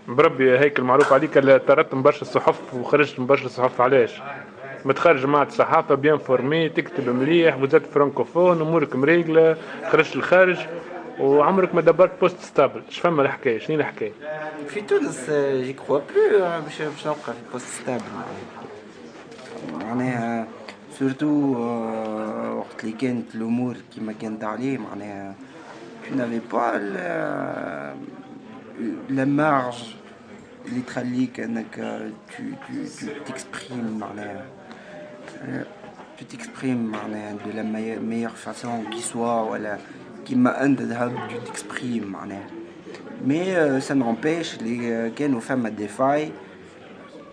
بربي هيك المعروف عليك اللي طردت من برشا الصحف وخرجت من برشا الصحف علاش؟ متخرج جماعة الصحافة بيان فورمي، تكتب مليح، وزاد فرانكوفون، امورك مريقلة، خرجت الخارج وعمرك ما دبرت بوست ستابل. اش فما الحكاية؟ شنو الحكاية؟ في تونس جي كخوا بلو باش نلقى في بوست ستابل معناها سورتو وقت اللي كانت الامور كيما كانت عليه معناها tu n'avais pas la marge اللي تخليك انك tu t'exprimes معناها tu t'exprimes معناها de la meilleure façon qui soit ولا كيما انت تحب tu t'exprimes معناها mais ça n'empêche les كانوا فما des failles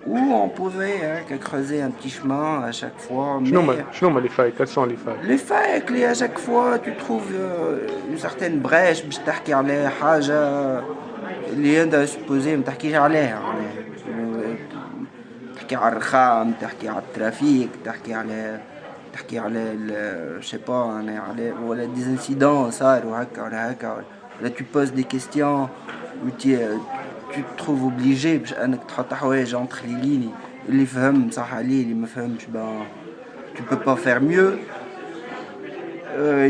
où on pouvait creuser un petit chemin à chaque fois mais شنو les failles? Quelles sont les failles? les failles que à chaque fois tu trouves une certaine brèche باش تحكي على حاجة اللي انت سبوزي ما تحكيش عليها تحكي على الرخام تحكي على الترافيك تحكي على je sais pas على ولا des incidents صاروا هكا ولا هكا ولا tu poses des questions où tu te trouves obligé باش انك تحط حوايج entre les lignes اللي فهم صح عليه اللي ما فهمش ben tu peux pas faire mieux.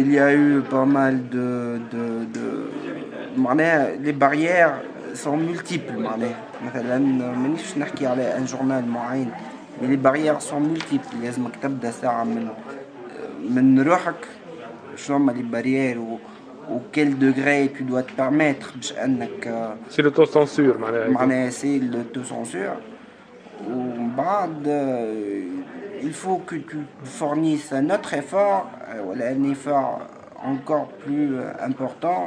Il y a eu pas mal les barrières sont multiples مثلا مانيش نحكي على ان جورنال معين les barrières sont multiples لازمك تبدا ساعة من روحك شنو هما les barrières و quel degré tu dois te permettre باش انك c'est l'autocensure معناها c'est l'autocensure ومن بعد il faut que tu fournisses un autre effort un effort encore plus important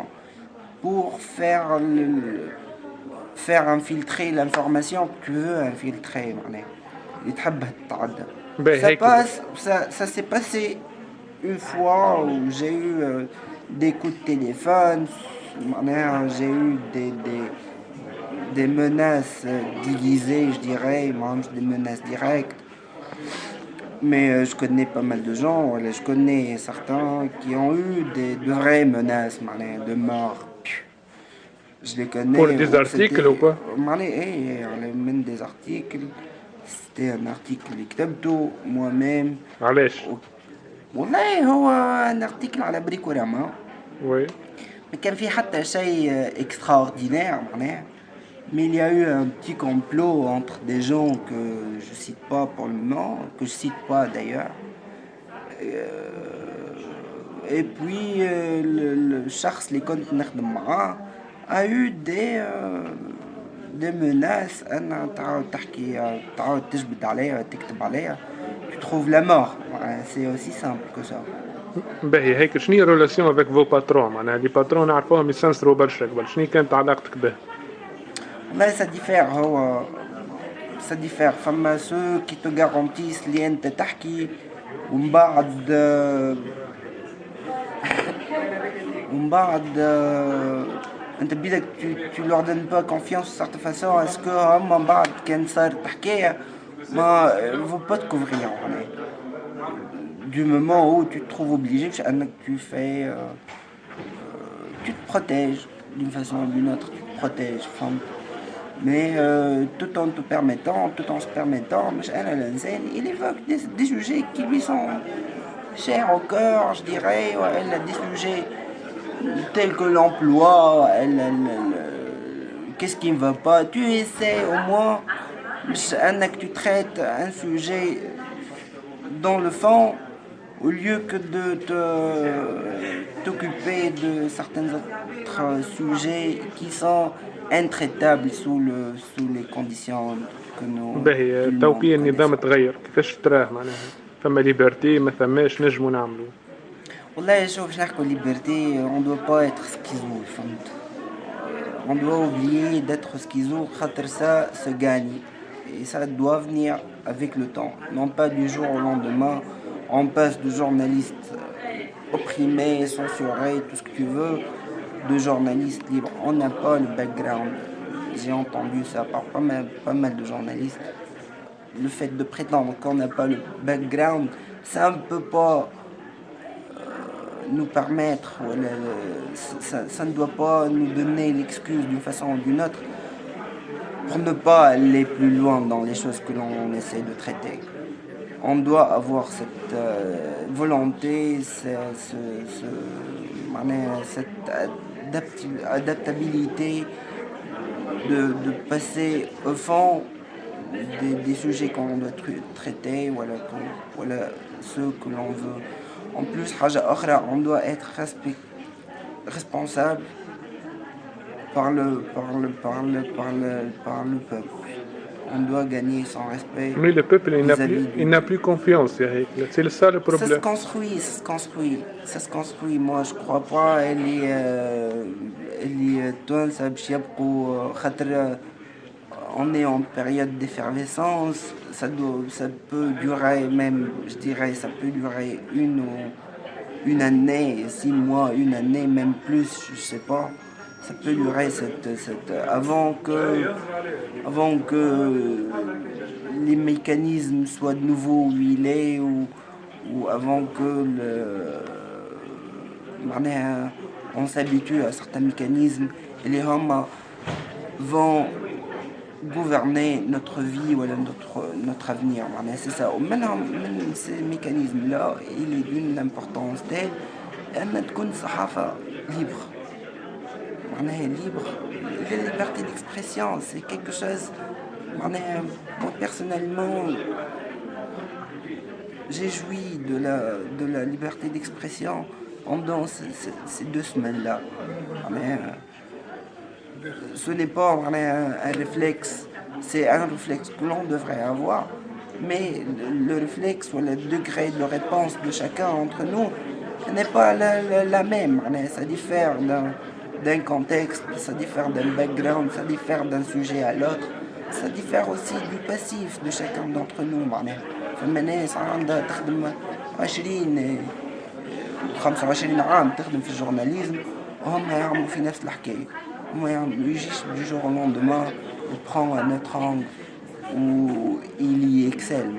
pour faire infiltrer l'information que tu veux infiltrer ça s'est passé une fois où j'ai eu des coups de téléphone j'ai eu des menaces déguisées je dirais des menaces directes. Mais je connais pas mal de gens, je connais certains qui ont eu de vraies menaces de mort. Je les connais. Pour des articles ou quoi? Même des articles. C'était un article اللي كتبته moi-même. علاش؟ والله هو un article على بريكوراما. Oui. ما كان فيه حتى شيء extraordinaire معناها. Mais il y a eu un petit complot entre des gens que je cite pas pour le moment, que je cite pas d'ailleurs. Et puis le شخص اللي كنت نخدم معاه a eu des menaces أن تعاود تجبد عليها تكتب عليها tu trouves la mort. C'est aussi simple que ça. باهي هيك شنو هي الريلاسيون avec vos patrons معناها لي باترون نعرفوهم يسنسروا برشا قبل شنو كانت علاقتك به؟ والله ça diffère ça diffère فما ceux qui te garantissent اللي انت تحكي ومن بعد انت بدك tu leur donnes pas confiance de certaine façon est-ce que هما من بعد كان صار حكاية ما faut pas te couvrir du moment où tu te trouves obligé باش انك tu fais tu te protèges d'une façon ou d'une autre tu te protèges mais tout en se permettant il évoque des sujets qui lui sont chers au cœur je dirais des sujets tels que l'emploi qu'est-ce qui ne va pas tu essaies au moins que tu traites un sujet dans le fond au lieu que de t'occuper de certains autres sujets qui sont intraitables sous les conditions que nous. باهي توكي النظام تغير كيفاش تراه معناها فما ليبرتي ما ثماش نجموا نعملوا والله شوف باش نحكوا ليبرتي on doit pas être schizo فهمت on doit oublier d'être schizo خاطر ça se gagne et ça doit venir avec le temps non pas du jour au lendemain on passe de journaliste opprimé censuré tout ce que tu veux de journalistes libres. On n'a pas le background. J'ai entendu ça par pas mal de journalistes. Le fait de prétendre qu'on n'a pas le background, ça ne peut pas nous permettre, ça ne doit pas nous donner l'excuse d'une façon ou d'une autre pour ne pas aller plus loin dans les choses que l'on essaie de traiter. On doit avoir cette volonté, cette adaptabilité de passer au fond des sujets qu'on doit traiter, voilà ceux que l'on veut. En plus, on doit être responsable par le peuple. On doit gagner son respect. Mais le peuple, il n'a plus confiance, Eric. C'est ça le problème. Ça se construit. Moi, je crois pas. On est en période d'effervescence. Ça peut durer même, je dirais, ça peut durer une année, 6 mois, une année, même plus, je sais pas. Ça peut durer avant que les mécanismes soient de nouveau huilés ou avant que on s'habitue à certains mécanismes et les hommes vont gouverner notre vie ou notre avenir. C'est ça. Même ces mécanismes-là, il est d'une importance telle أن تكون الصحافة libre. La liberté d'expression, c'est quelque chose. Moi personnellement, j'ai joui de la liberté d'expression pendant ces 2 semaines-là. Ce n'est pas un réflexe, c'est un réflexe que l'on devrait avoir, mais le réflexe ou le degré de réponse de chacun d'entre nous n'est pas la même. Ça diffère d'un contexte, ça diffère d'un background, ça diffère d'un sujet à l'autre, ça diffère aussi du passif de chacun d'entre nous. فما ناس عندها تخدم 25 عام تخدم في الجورناليزم وهم يعملوا في نفس الحكاية. هما يجيش du jour au lendemain, il prend un autre angle où il y excelle.